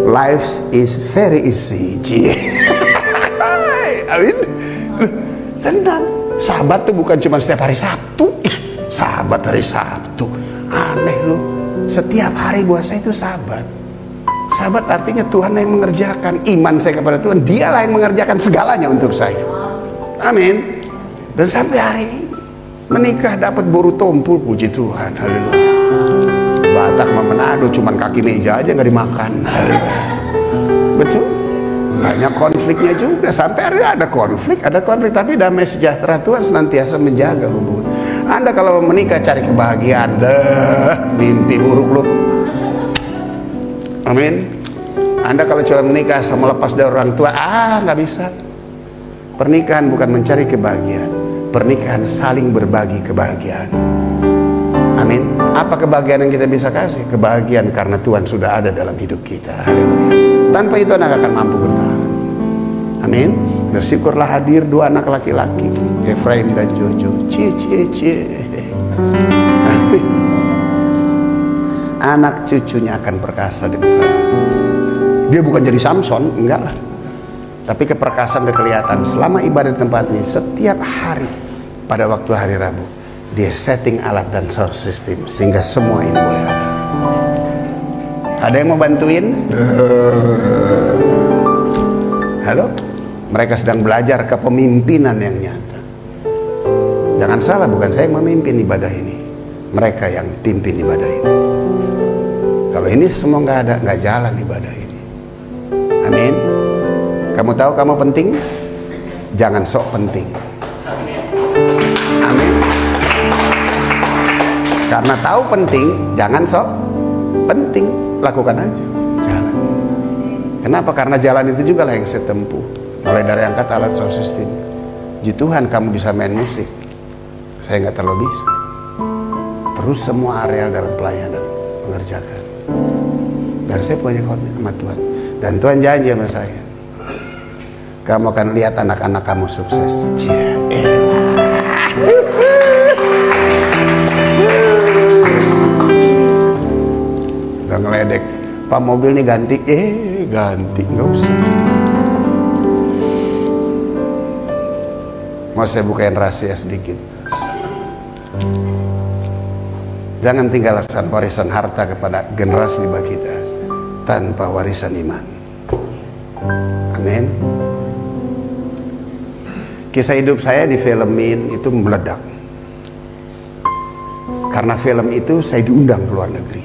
Life is very easy. Amin. Tenang. Sabat tuh bukan cuma setiap hari Sabtu. Sabat hari Sabtu. Aneh loh. Setiap hari buat saya itu sabat. Sabat artinya Tuhan yang mengerjakan. Iman saya kepada Tuhan, dialah yang mengerjakan segalanya untuk saya. Amin. Dan sampai hari ini menikah dapat boru tumpul, puji Tuhan. Haleluya. Batak sama Manado cuman kaki meja aja nggak dimakan. Haleluya. Betul. Banyak konfliknya juga. Sampai hari ini ada konflik, tapi damai sejahtera Tuhan senantiasa menjaga hubungan. Anda kalau menikah cari kebahagiaan, mimpi buruk lu. Amin. Anda kalau coba menikah sama lepas dari orang tua, nggak bisa. Pernikahan bukan mencari kebahagiaan. Pernikahan saling berbagi kebahagiaan. Amin. Apa kebahagiaan yang kita bisa kasih? Kebahagiaan karena Tuhan sudah ada dalam hidup kita. Haleluya. Tanpa itu anak akan mampu bertahan. Amin. Bersyukurlah hadir 2 anak laki-laki, Efraim dan Jojo. Amin. Anak cucunya akan perkasa di muka. Dia bukan jadi Samson, enggak lah. Tapi keperkasaan udah kelihatan selama ibadah di tempat ini. Setiap hari pada waktu hari Rabu, dia setting alat dan sound system sehingga semua ini boleh ada. Ada yang mau bantuin? Halo? Mereka sedang belajar kepemimpinan yang nyata. Jangan salah, bukan saya yang memimpin ibadah ini. Mereka yang pimpin ibadah ini. Kalau ini semua nggak jalan ibadah ini. Amin. Kamu tahu kamu penting? Jangan sok penting. Amin. Karena tahu penting, jangan sok penting. Lakukan aja, jalan. Kenapa? Karena jalan itu juga lah yang saya tempuh. Mulai dari angkat alat sound system. Puji Tuhan kamu bisa main musik. Saya nggak terlalu bisa. Terus semua area dalam pelayanan mengerjakan. Dan saya punya komitmen sama Tuhan. Dan Tuhan janji sama saya, kamu akan lihat anak-anak kamu sukses. Udah ngeledek, Pak mobil nih ganti. Ganti, nggak usah. Mau saya bukain rahasia sedikit. Jangan tinggalkan warisan harta kepada generasi di bawah kita tanpa warisan iman. Amin. Kisah hidup saya di filmin itu meledak. Karena film itu saya diundang ke luar negeri.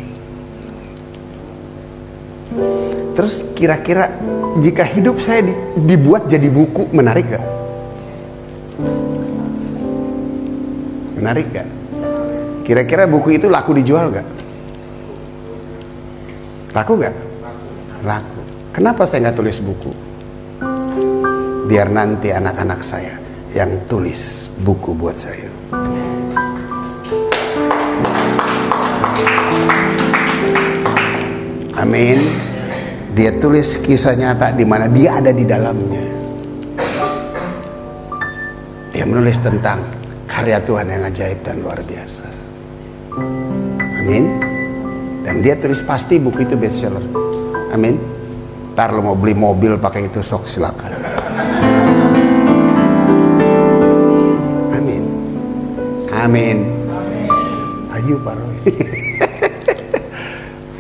Terus kira-kira jika hidup saya dibuat jadi buku, menarik gak? Menarik gak? Kira-kira buku itu laku dijual gak? Laku gak? Laku. Kenapa saya nggak tulis buku? biar nanti anak-anak saya yang tulis buku buat saya. Amin. Dia tulis kisah nyata di mana dia ada di dalamnya. Dia menulis tentang karya Tuhan yang ajaib dan luar biasa. Amin. Dan dia tulis pasti buku itu bestseller. Amin. Ntar lo mau beli mobil pakai itu sok silakan. Amin. Amin. Ayo Pak Roy.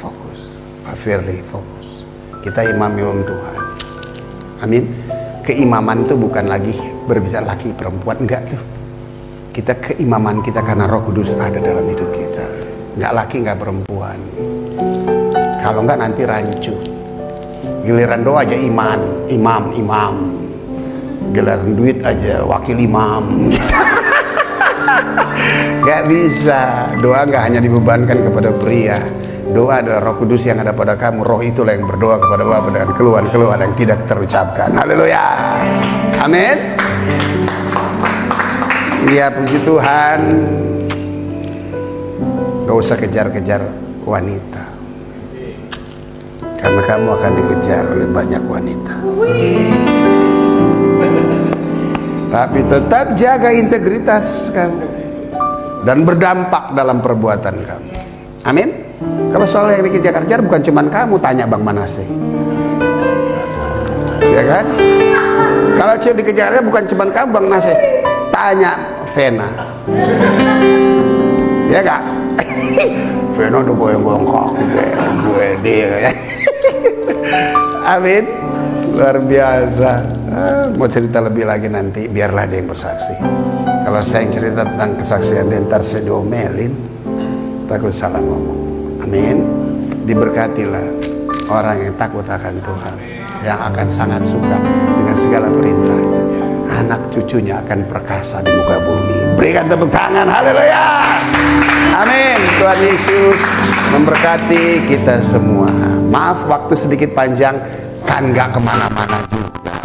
Fokus. Pak Firly fokus. Kita imam-imam Tuhan. Amin. Keimaman itu bukan lagi berbicara laki perempuan, enggak tuh. Kita keimaman kita karena Roh Kudus ada dalam hidup kita. Enggak laki, enggak perempuan. Kalau enggak nanti rancu. Giliran doa aja imam. Giliran duit aja wakil imam. Gak bisa. Doa gak hanya dibebankan kepada pria. Doa adalah Roh Kudus yang ada pada kamu. Roh itulah yang berdoa kepada Bapa dengan keluhan-keluhan yang tidak terucapkan. Haleluya. Amin. Iya, puji Tuhan. Gak usah kejar-kejar wanita, karena kamu akan dikejar oleh banyak wanita. Tapi tetap jaga integritas kamu dan berdampak dalam perbuatan kamu. Amin. Kalau soal yang dikejar-kejar bukan cuma kamu, tanya Bang Manase. Ya kan? Kalau dikejar bukan cuma kamu Bang Manase, tanya Vena. Ya gak? Vena udah goyang-goyang kaki gue dia. Amin. Luar biasa. Mau cerita lebih lagi nanti, biarlah dia yang bersaksi. Kalau saya yang cerita tentang kesaksian dia, ntar saya diomelin, takut salah ngomong. Amin. Diberkatilah orang yang takut akan Tuhan, yang akan sangat suka dengan segala perintahnya. Anak cucunya akan perkasa di muka bumi. Berikan tepuk tangan. Haleluya. Amin. Tuhan Yesus memberkati kita semua. Maaf waktu sedikit panjang, kan gak kemana-mana juga.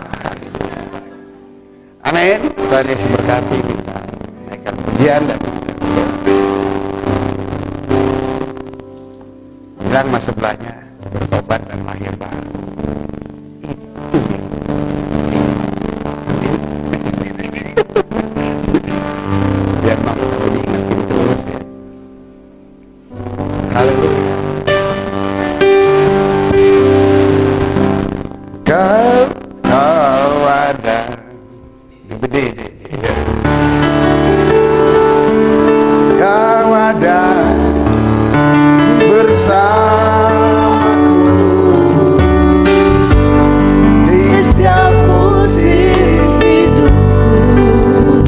Amin. Tuhan Yesus berkati kita. Naikkan pujian dan bilang mas sebelahnya bertobat dan lahir baru. Biar mama kamu diingetin terus ya. Haleluya. Kau ada gede ya. Kau ada bersamaku di setiap musim hidupku.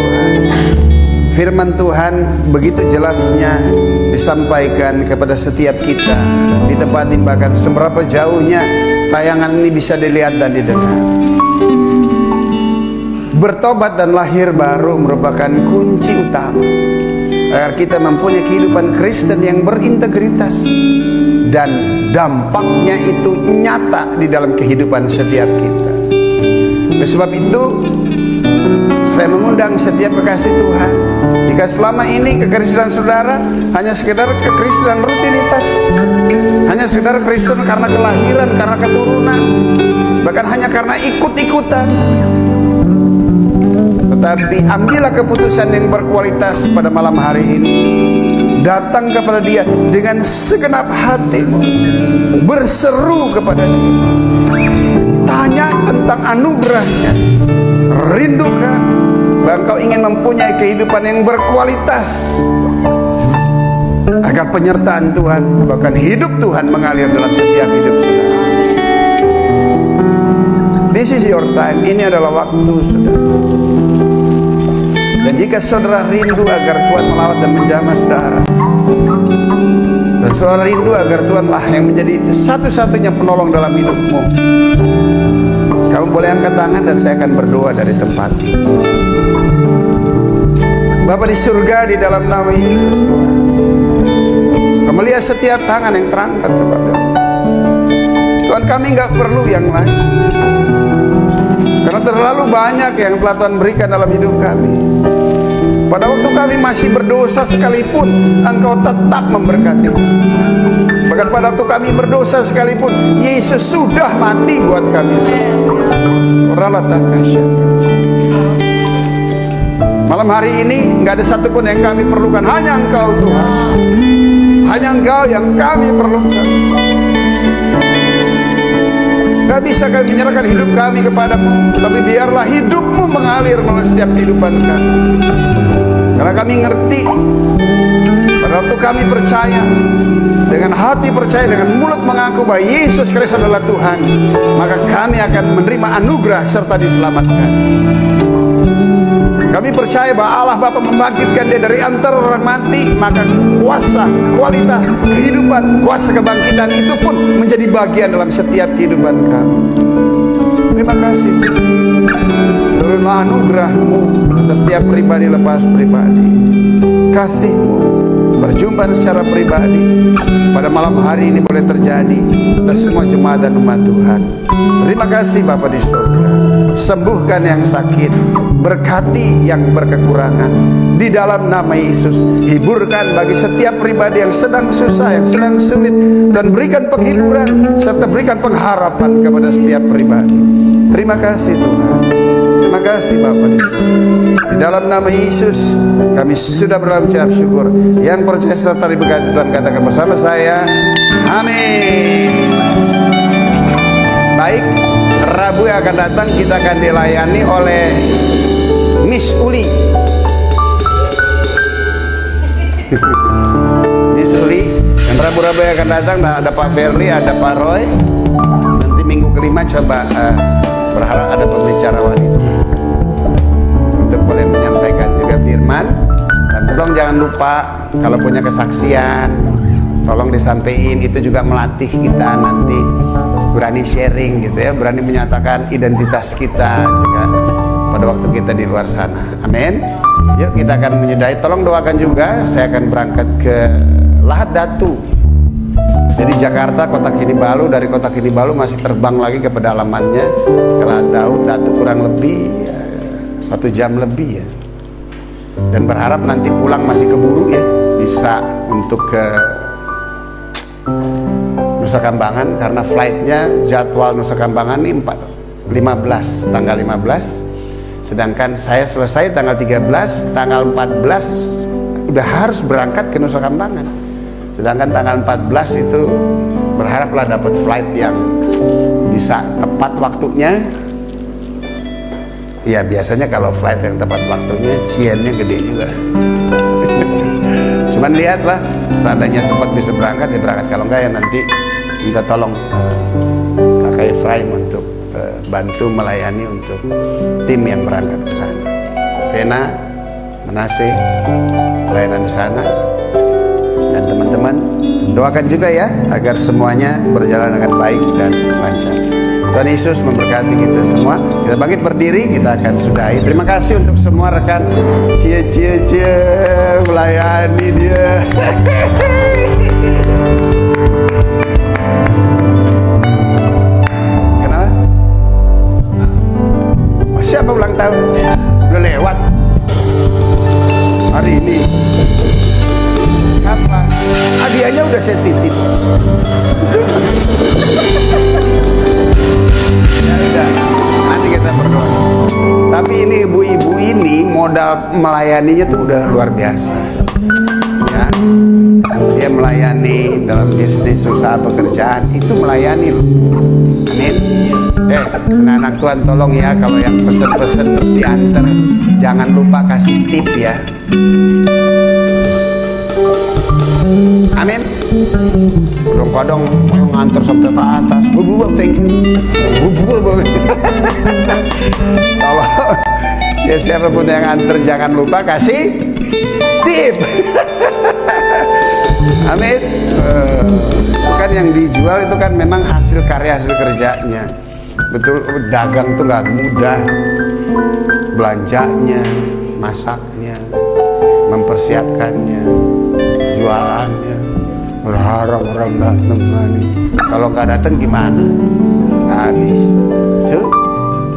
Tuhan. Firman Tuhan begitu jelasnya disampaikan kepada setiap kita di tempat ini, bahkan seberapa jauhnya tayangan ini bisa dilihat dan didengar. Bertobat dan lahir baru merupakan kunci utama agar kita mempunyai kehidupan Kristen yang berintegritas dan dampaknya itu nyata di dalam kehidupan setiap kita. Oleh sebab itu saya mengundang setiap kekasih Tuhan, jika selama ini kekristenan saudara hanya sekedar kekristenan rutinitas, hanya sekedar Kristen karena kelahiran, karena keturunan, bahkan hanya karena ikut-ikutan, tetapi ambillah keputusan yang berkualitas pada malam hari ini. Datang kepada Dia dengan segenap hati, berseru kepada Dia, tanya tentang anugerahnya, rindukan bahwa engkau ingin mempunyai kehidupan yang berkualitas, agar penyertaan Tuhan, bahkan hidup Tuhan mengalir dalam setiap hidup saudara. This is your time. Ini adalah waktu saudara. Dan jika saudara rindu agar Tuhan melawat dan menjamah saudara, dan saudara rindu agar Tuhanlah yang menjadi satu-satunya penolong dalam hidupmu, kamu boleh angkat tangan dan saya akan berdoa dari tempat ini. Bapa di surga, di dalam nama Yesus Tuhan, kami lihat setiap tangan yang terangkat kepada Tuhan. Kami nggak perlu yang lain, karena terlalu banyak yang telah Tuhan berikan dalam hidup kami. Pada waktu kami masih berdosa sekalipun, Engkau tetap memberkati. Bahkan pada waktu kami berdosa sekalipun, Yesus sudah mati buat kami. Malam hari ini nggak ada satupun yang kami perlukan, hanya Engkau Tuhan. Hanya Engkau yang kami perlukan. Gak bisa kami menyerahkan hidup kami kepadamu, tapi biarlah hidupmu mengalir melalui setiap kehidupan kami. Karena kami ngerti, pada waktu kami percaya, dengan hati percaya, dengan mulut mengaku bahwa Yesus Kristus adalah Tuhan, maka kami akan menerima anugerah serta diselamatkan. Kami percaya bahwa Allah Bapa membangkitkan Dia dari antara orang mati, maka kuasa, kualitas kehidupan, kuasa kebangkitan itu pun menjadi bagian dalam setiap kehidupan kami. Terima kasih. Turunlah anugerah-Mu atas setiap pribadi lepas pribadi. Kasih-Mu perjumpaan secara pribadi pada malam hari ini boleh terjadi atas semua jemaat dan umat Tuhan. Terima kasih Bapa di surga. Sembuhkan yang sakit, berkati yang berkekurangan di dalam nama Yesus. Hiburkan bagi setiap pribadi yang sedang susah, yang sedang sulit, dan berikan penghiburan serta berikan pengharapan kepada setiap pribadi. Terima kasih Tuhan. Terima kasih Bapa di surga. Di dalam nama Yesus kami sudah berucap syukur. Yang percaya serta diberkati Tuhan katakan bersama saya, amin. Baik, Rabu yang akan datang kita akan dilayani oleh Miss Uli. Miss Uli. Dan Rabu-Rabu yang akan datang ada Pak Ferli, ada Pak Roy. Nanti minggu kelima coba berharap ada pembicara wanita untuk boleh menyampaikan juga firman. Dan tolong jangan lupa kalau punya kesaksian, tolong disampaikan. Itu juga melatih kita nanti berani sharing gitu ya, berani menyatakan identitas kita juga pada waktu kita di luar sana. Amin. Yuk kita akan menyudahi. Tolong doakan juga. Saya akan berangkat ke Lahad Datu. Jadi Jakarta, Kota Kinabalu, dari Kota Kinabalu masih terbang lagi ke pedalamannya ke Lahad Datu kurang lebih 1 jam lebih ya. Dan berharap nanti pulang masih keburu ya, bisa untuk ke Nusa Kambangan, karena flightnya jadwal Nusa Kambangan ini tanggal 15, sedangkan saya selesai tanggal 13, tanggal 14 udah harus berangkat ke Nusa Kambangan, sedangkan tanggal 14 itu berharaplah dapat flight yang bisa tepat waktunya. Ya biasanya kalau flight yang tepat waktunya ciennya gede juga. Cuman lihatlah, seandainya sempat bisa berangkat ya berangkat, kalau enggak ya nanti minta tolong Kakak Efraim untuk bantu melayani untuk tim yang berangkat ke sana. Vena Manase, pelayanan di sana. Dan teman-teman doakan juga ya agar semuanya berjalan dengan baik dan lancar. Tuhan Yesus memberkati kita semua. Kita bangkit berdiri, kita akan sudahi. Terima kasih untuk semua rekan cie melayani dia. Kenapa? Siapa ulang tahun? Udah lewat hari ini. Apa? Hadiahnya udah saya titip. Ya udah, nanti kita berdoa. Tapi ini ibu-ibu ini modal melayaninya tuh udah luar biasa. Ya, dia melayani dalam bisnis, usaha, pekerjaan, itu melayani loh. Amin. Anak Tuhan tolong ya, kalau yang pesen-pesen terus diantar, jangan lupa kasih tip ya. Amin. Kadang-kadang nganter sampai ke atas. Thank you. Kalau ya siapapun yang nganter jangan lupa kasih tip. Amin. Bukan yang dijual itu kan memang hasil karya, hasil kerjanya. Betul, dagang tuh nggak mudah. Belanjanya, masaknya, mempersiapkannya, jualannya, berharap orang datang nih. Kalau nggak datang gimana? Habis.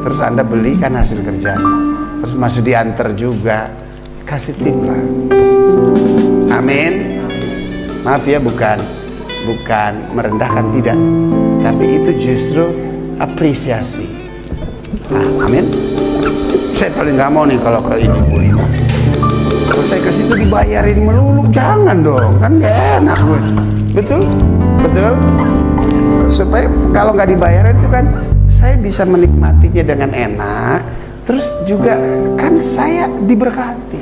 Terus Anda beli kan hasil kerjanya, terus masih diantar juga, kasih tip lah. Amin. Maaf ya, bukan merendahkan, tidak, tapi itu justru apresiasi. Amin. Saya paling nggak mau nih kalau ke ibu-ibu. Kalau saya kasih itu dibayarin melulu, jangan dong, kan gak enak gue. Betul? Supaya kalau nggak dibayarin itu kan saya bisa menikmatinya dengan enak. Terus juga kan saya diberkati.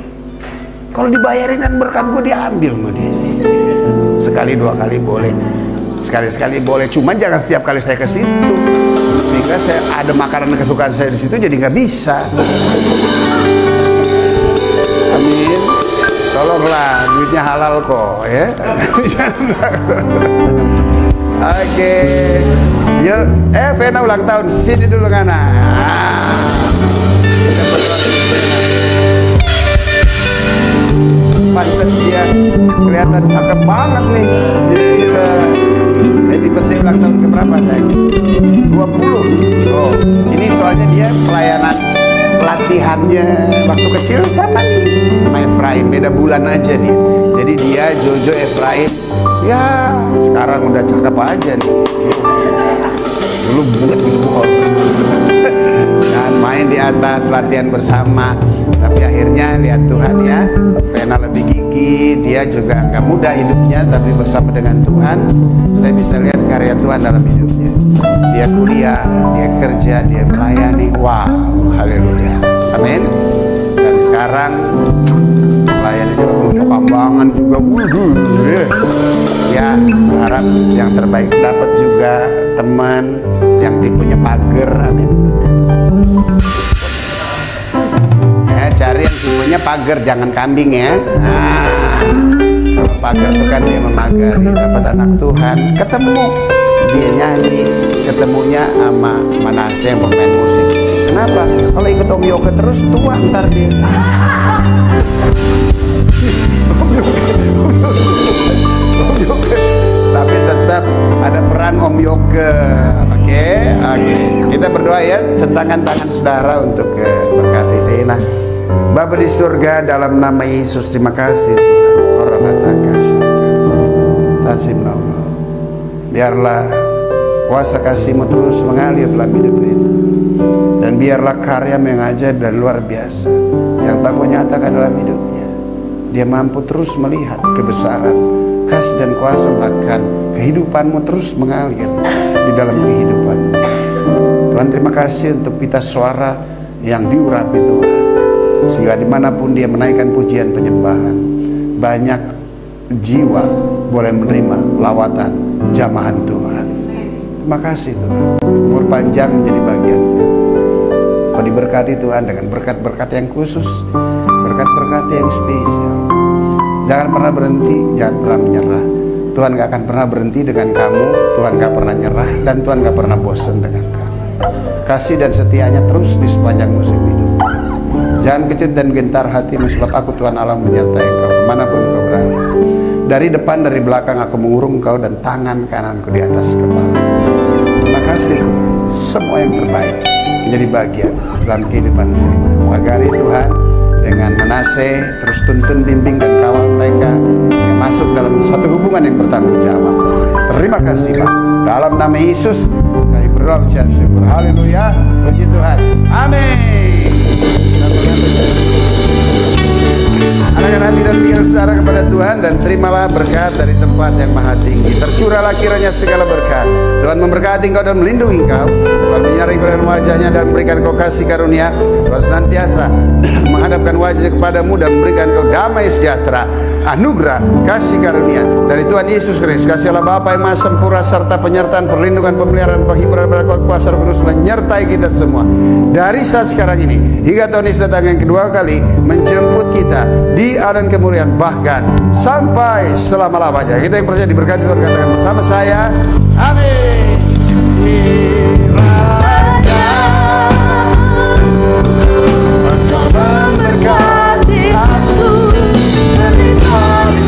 Kalau dibayarin kan berkat gue diambil sama dia. Sekali dua kali boleh, sekali boleh, cuman jangan setiap kali saya ke situ, sehingga saya ada makanan kesukaan saya di situ jadi nggak bisa. Amin. Tolonglah, duitnya halal kok ya. Oke. Yuk, Vena ulang tahun, sini dulu Ngana. Pantes dia kelihatan cakep banget nih. Gila. Jadi bersih ulang tahun keberapa sayang? 20. Oh, ini soalnya dia pelayanan pelatihannya waktu kecil sama nih sama Efraim, beda bulan aja nih. Jadi dia Jojo Efraim ya sekarang udah cakep aja nih. Dulu bulat gitu dan main di atas latihan bersama, tapi akhirnya lihat Tuhan ya, Vena lebih gigih, dia juga nggak mudah hidupnya, tapi bersama dengan Tuhan saya bisa lihat karya Tuhan dalam hidupnya. Dia kuliah, dia kerja, dia melayani. Wow, haleluya, amin. Dan sekarang melayani juga punya kambangan juga. Ya, harap yang terbaik, dapat juga teman yang tipenya pager, amin. Ya, cari yang tipenya pager, jangan kambing ya. Kalau pager itu kan dia memagari, dapat anak Tuhan, ketemu dia nyanyi, ketemunya sama Manase yang pemain musik. Kenapa? Kalau ikut Om Yoke terus tua ntar dia. Tapi tetap ada peran Om Yoke. Oke. Kita berdoa ya, centangkan tangan saudara untuk berkati Vena. Bapa di surga, dalam nama Yesus, terima kasih Tuhan. Biarlah kuasa kasih-Mu terus mengalir dalam hidup ini, dan biarlah karya yang ajaib dan luar biasa yang tak Kau nyatakan dalam hidupnya. Dia mampu terus melihat kebesaran, kasih dan kuasa, bahkan kehidupan-Mu terus mengalir di dalam kehidupannya. Tuhan, terima kasih untuk pita suara yang diurapi Tuhan, sehingga dimanapun dia menaikkan pujian penyembahan, banyak jiwa boleh menerima lawatan jamahan Tuhan. Terima kasih Tuhan, umur panjang menjadi bagian. Kau diberkati Tuhan dengan berkat-berkat yang khusus, berkat-berkat hati yang spesial. Jangan pernah berhenti, jangan pernah menyerah. Tuhan gak akan pernah berhenti dengan kamu, Tuhan gak pernah nyerah, dan Tuhan gak pernah bosan dengan kamu. Kasih dan setianya terus di sepanjang musim hidup. Jangan kecut dan gentar hatimu, sebab aku Tuhan Allah menyertai engkau kemanapun kau berada. Dari depan, dari belakang aku mengurung kau, dan tangan kananku di atas kepala. Terima kasih semua yang terbaik menjadi bagian dalam kehidupan Vina. Pagari Tuhan dengan Manase, terus tuntun, bimbing dan kawal mereka sehingga masuk dalam satu hubungan yang bertanggung jawab. Terima kasih Pak. Dalam nama Yesus kami berdoa ucap syukur. Haleluya. Puji Tuhan. Amin. Arahkan hati dan pikiran saudara kepada Tuhan dan terimalah berkat dari tempat yang maha tinggi. Tercurahlah kiranya segala berkat. Tuhan memberkati engkau dan melindungi engkau. Tuhan menyinari berikan wajahnya dan memberikan engkau kasih karunia. Tuhan senantiasa menghadapkan wajahnya kepadamu dan memberikan engkau damai sejahtera, anugerah, kasih karunia dari Tuhan Yesus Kristus. Kasih Allah Bapa yang Maha Sempurna serta penyertaan, perlindungan, pemeliharaan, penghiburan, berkat kuasa Roh Kudus menyertai kita semua dari saat sekarang ini hingga Tuhan Yesus datang yang kedua kali menjemput kita di adan kemuliaan, bahkan sampai selama-lamanya. Kita yang percaya diberkati Tuhan katakan bersama saya, amin. Memberkati aku dari hari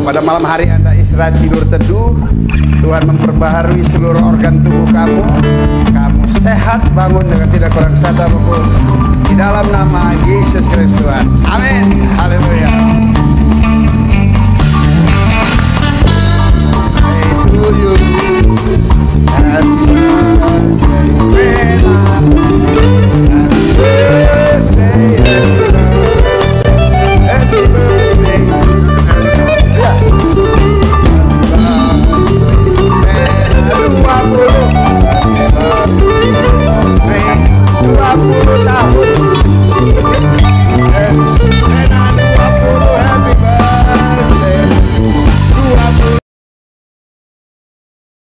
pada malam hari Anda istirahat tidur teduh, Tuhan memperbaharui seluruh organ tubuh kamu. Kamu sehat bangun dengan tidak kurang satu apapun. Di dalam nama Yesus Kristus Tuhan. Amin. Haleluya.